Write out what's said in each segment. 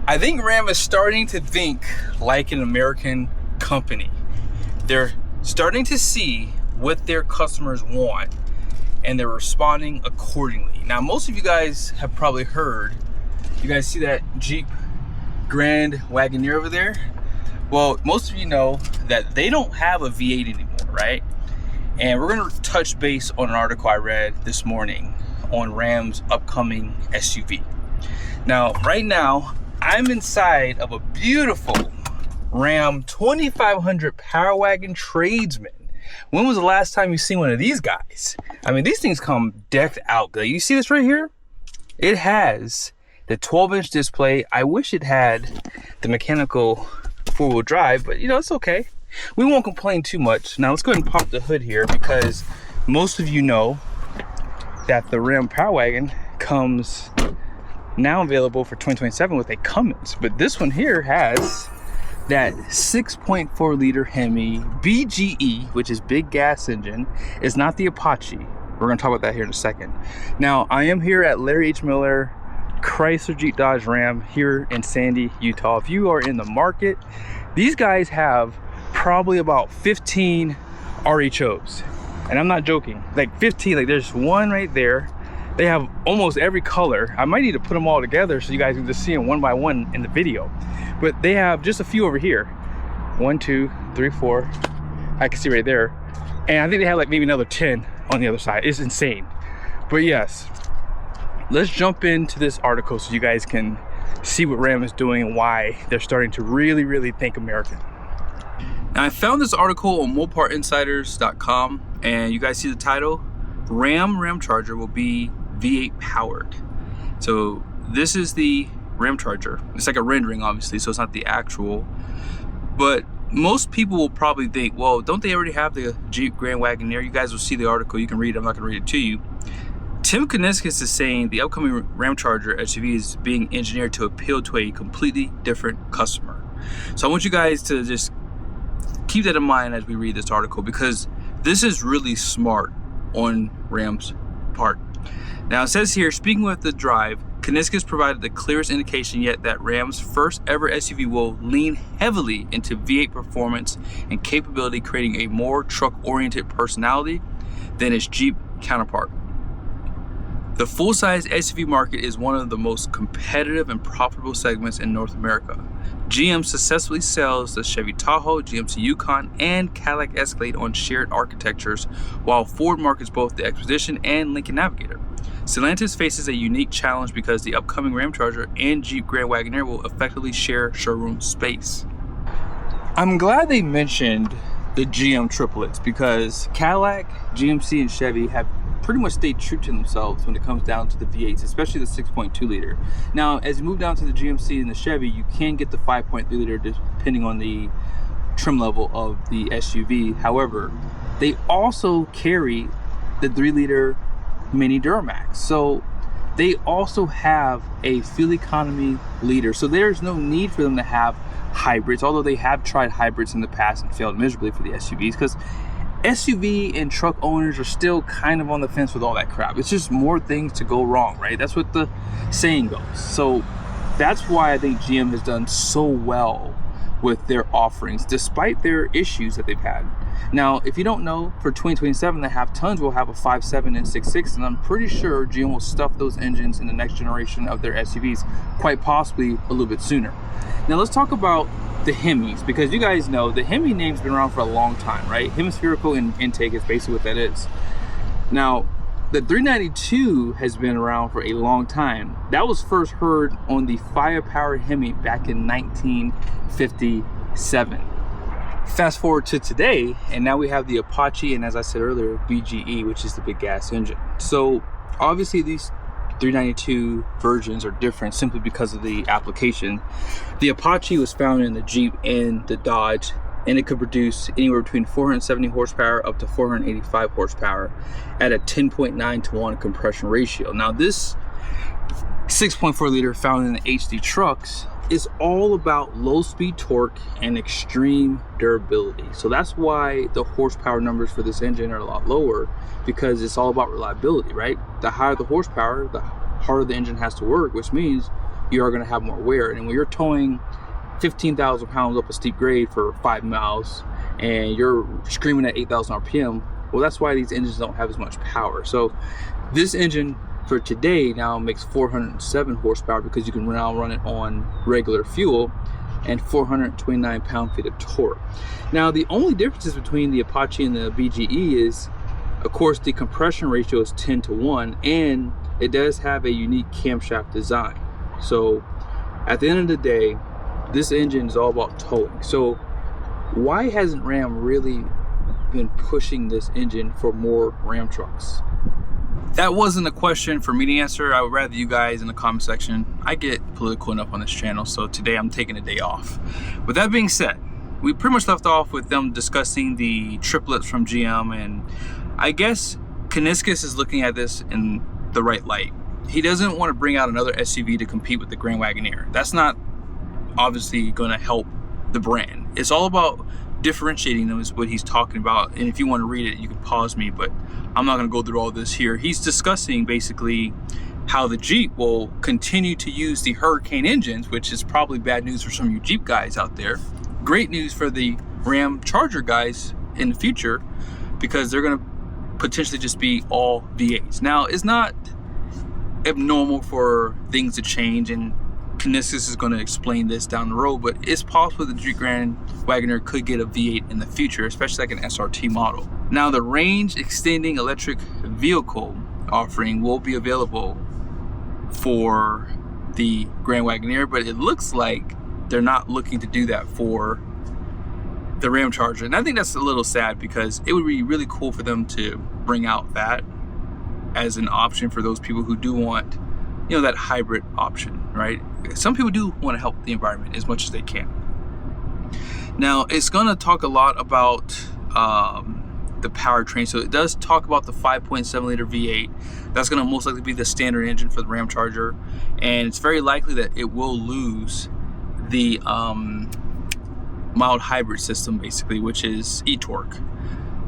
I think Ram is starting to think like an American company. They're starting to see what their customers want and they're responding accordingly. Now, most of you guys have probably heard, you guys see that Jeep Grand Wagoneer over there? Well, most of you know that they don't have a V8 anymore, right? And we're gonna touch base on an article I read this morning on Ram's upcoming SUV. Now, right now, I'm inside of a beautiful Ram 2500 Power Wagon Tradesman. When was the last time you seen one of these guys? I mean, these things come decked out. You see this right here? It has the 12-inch display. I wish it had the mechanical four-wheel drive, but you know, it's okay. We won't complain too much. Now, let's go ahead and pop the hood here because most of you know that the Ram Power Wagon comes now available for 2027 with a Cummins, but this one here has that 6.4 liter Hemi BGE, which is big gas engine. It's not the Apache. We're gonna talk about that here in a second. Now, I am here at Larry H. Miller Chrysler Jeep Dodge Ram here in Sandy, Utah. If you are in the market, these guys have probably about 15 RHOs, and I'm not joking, like 15. Like, there's one right there. They have almost every color. I might need to put them all together so you guys can just see them one by one in the video. But they have just a few over here. 1, 2, 3, 4. I can see right there. And I think they have like maybe another 10 on the other side. It's insane. But yes, let's jump into this article so you guys can see what Ram is doing and why they're starting to really think American. Now, I found this article on mopartinsiders.com, and you guys see the title, Ramcharger will be V8 powered. So this is the Ramcharger. It's like a rendering, obviously, so it's not the actual. But most people will probably think, well, don't they already have the Jeep Grand Wagoneer? You guys will see the article. You can read it. I'm not going to read it to you. Tim Kuniskis is saying the upcoming Ramcharger SUV is being engineered to appeal to a completely different customer. So I want you guys to just keep that in mind as we read this article, because this is really smart on Ram's part. Now, it says here, speaking with the drive, Kuniskis provided the clearest indication yet that Ram's first ever SUV will lean heavily into V8 performance and capability, creating a more truck-oriented personality than its Jeep counterpart. The full-size SUV market is one of the most competitive and profitable segments in North America. GM successfully sells the Chevy Tahoe, GMC Yukon, and Cadillac Escalade on shared architectures, while Ford markets both the Expedition and Lincoln Navigator. Stellantis faces a unique challenge because the upcoming Ramcharger and Jeep Grand Wagoneer will effectively share showroom space. I'm glad they mentioned the GM triplets, because Cadillac, GMC, and Chevy have pretty much stayed true to themselves when it comes down to the V8s, especially the 6.2 liter. Now, as you move down to the GMC and the Chevy, you can get the 5.3 liter depending on the trim level of the SUV. However, they also carry the 3 liter Mini Duramax. So they also have a fuel economy leader. So there's no need for them to have hybrids, although they have tried hybrids in the past and failed miserably for the SUVs, because SUV and truck owners are still kind of on the fence with all that crap. It's just more things to go wrong, right? That's what the saying goes. So that's why I think GM has done so well with their offerings, despite their issues that they've had. Now, if you don't know, for 2027, the half tons will have a 5.7 and 6.6, and I'm pretty sure GM will stuff those engines in the next generation of their SUVs, quite possibly a little bit sooner. Now, let's talk about the Hemis, because you guys know the Hemi name's been around for a long time, right? Hemispherical intake is basically what that is. Now, the 392 has been around for a long time. That was first heard on the Firepower Hemi back in 1957. Fast forward to today, and now we have the Apache, and as I said earlier, BGE, which is the big gas engine. So obviously these 392 versions are different simply because of the application. The Apache was found in the Jeep and the Dodge, and it could produce anywhere between 470 horsepower up to 485 horsepower at a 10.9 to 1 compression ratio. Now, this 6.4 liter found in the HD trucks is all about low speed torque and extreme durability. So that's why the horsepower numbers for this engine are a lot lower, because it's all about reliability, right? The higher the horsepower, the harder the engine has to work, which means you are going to have more wear. And when you're towing 15,000 pounds up a steep grade for 5 miles and you're screaming at 8,000 RPM, well, that's why these engines don't have as much power. So this engine for today now makes 407 horsepower because you can now run it on regular fuel, and 429 pound-feet of torque. Now, the only differences between the Apache and the BGE is, of course, the compression ratio is 10:1, and it does have a unique camshaft design. So at the end of the day, this engine is all about towing. So why hasn't Ram really been pushing this engine for more Ram trucks? That wasn't a question for me to answer. I would rather you guys in the comment section. I get political enough on this channel, so today I'm taking a day off. With that being said, we pretty much left off with them discussing the triplets from GM, and I guess Kuniskis is looking at this in the right light. He doesn't want to bring out another SUV to compete with the Grand Wagoneer. That's not obviously going to help the brand. It's all about differentiating them, is what he's talking about. And if you want to read it, you can pause me, but I'm not going to go through all this here. He's discussing basically how the Jeep will continue to use the Hurricane engines, which is probably bad news for some of you Jeep guys out there. Great news for the Ramcharger guys in the future, because they're going to potentially just be all V8s. Now, it's not abnormal for things to change, and Kuniskis is going to explain this down the road, but it's possible the Jeep Grand Wagoneer could get a V8 in the future, especially like an SRT model. Now, the range extending electric vehicle offering will be available for the Grand Wagoneer, but it looks like they're not looking to do that for the Ramcharger. And I think that's a little sad, because it would be really cool for them to bring out that as an option for those people who do want, you know, that hybrid option, right? Some people do want to help the environment as much as they can. Now, it's going to talk a lot about the powertrain. So it does talk about the 5.7 liter V8. That's going to most likely be the standard engine for the Ramcharger, and it's very likely that it will lose the mild hybrid system, basically, which is e-torque.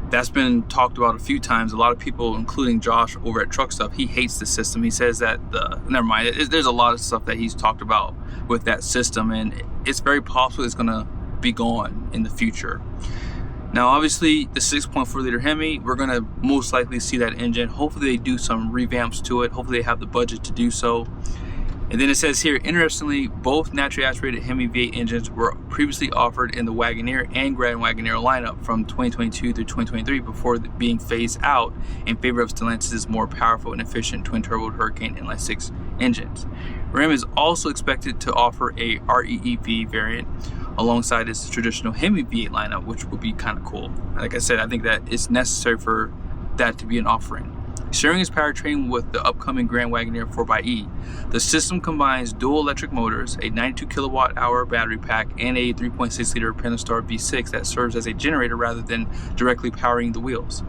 That's been talked about a few times. A lot of people, including Josh over at Truck Stuff, he hates the system. He says that never mind, there's a lot of stuff that he's talked about with that system, and it's very possible it's going to be gone in the future. Now, obviously, the 6.4 liter Hemi, we're going to most likely see that engine. Hopefully they do some revamps to it. Hopefully they have the budget to do so. And then it says here, interestingly, both naturally aspirated Hemi V8 engines were previously offered in the Wagoneer and Grand Wagoneer lineup from 2022 through 2023 before being phased out in favor of Stellantis' more powerful and efficient twin-turbo Hurricane inline 6 engines. Ram is also expected to offer a REEV variant alongside its traditional Hemi V8 lineup, which would be kind of cool. Like I said, I think that it's necessary for that to be an offering. Sharing its powertrain with the upcoming Grand Wagoneer 4xe, the system combines dual electric motors, a 92 kilowatt-hour battery pack, and a 3.6 liter Pentastar V6 that serves as a generator rather than directly powering the wheels.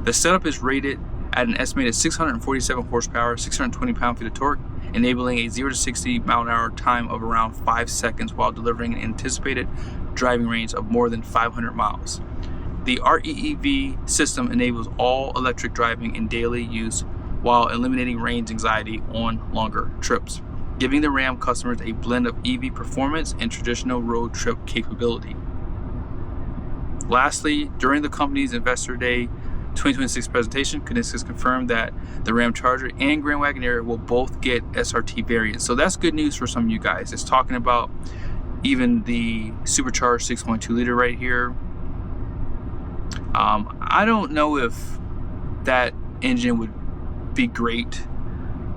The setup is rated at an estimated 647 horsepower, 620 pound-feet of torque, enabling a 0 to 60 mile-an-hour time of around 5 seconds while delivering an anticipated driving range of more than 500 miles. The REEV system enables all electric driving in daily use while eliminating range anxiety on longer trips, giving the Ram customers a blend of EV performance and traditional road trip capability. Lastly, during the company's Investor Day 2026 presentation, Kuniskis confirmed that the Ramcharger and Grand Wagoneer will both get SRT variants. So that's good news for some of you guys. It's talking about even the supercharged 6.2 liter right here. I don't know if that engine would be great.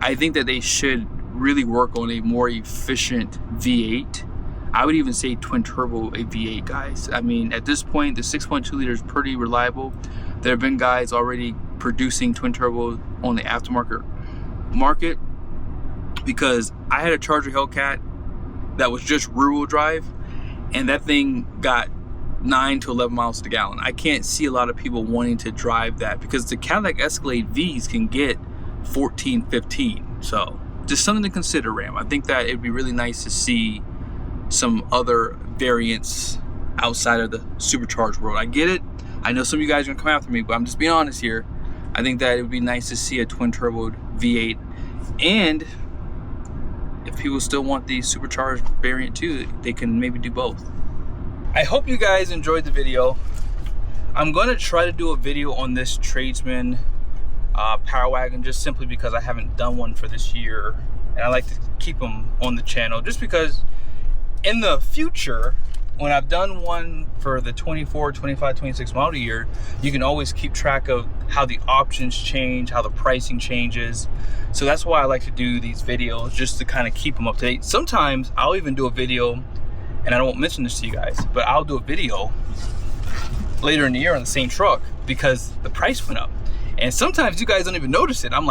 I think that they should really work on a more efficient V8. I would even say twin turbo a V8, guys. I mean, at this point, the 6.2 liter is pretty reliable. There have been guys already producing twin turbo on the aftermarket market, because I had a Charger Hellcat that was just rear-wheel drive, and that thing got 9 to 11 miles to the gallon. I can't see a lot of people wanting to drive that, because the Cadillac Escalade Vs can get 14, 15. So just something to consider, Ram. I think that it'd be really nice to see some other variants outside of the supercharged world. I get it. I know some of you guys are gonna come after me, but I'm just being honest here. I think that it would be nice to see a twin turbo V8. And if people still want the supercharged variant too, they can maybe do both. I hope you guys enjoyed the video. I'm gonna try to do a video on this Tradesman Power Wagon, just simply because I haven't done one for this year, and I like to keep them on the channel just because in the future, when I've done one for the 24, 25, 26 model year, you can always keep track of how the options change, how the pricing changes. So that's why I like to do these videos, just to kind of keep them up to date. Sometimes I'll even do a video, and I won't mention this to you guys, but I'll do a video later in the year on the same truck because the price went up. And sometimes you guys don't even notice it. I'm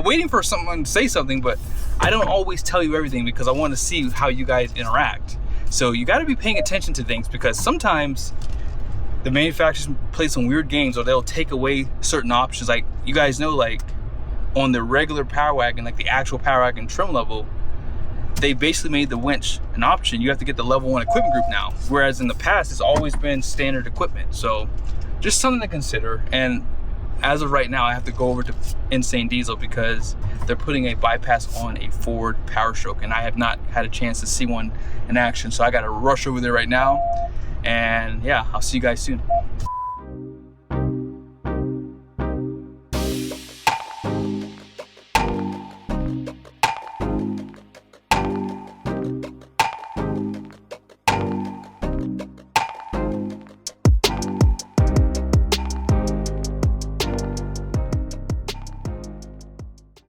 waiting for someone to say something, but I don't always tell you everything because I want to see how you guys interact. So you got to be paying attention to things, because sometimes the manufacturers play some weird games, or they'll take away certain options. Like, you guys know, like on the regular Power Wagon, like the actual Power Wagon trim level, they basically made the winch an option. You have to get the level 1 equipment group now, whereas in the past it's always been standard equipment. So just something to consider. And as of right now, I have to go over to Insane Diesel because they're putting a bypass on a Ford PowerStroke, and I have not had a chance to see one in action. So I got to rush over there right now. And yeah, I'll see you guys soon.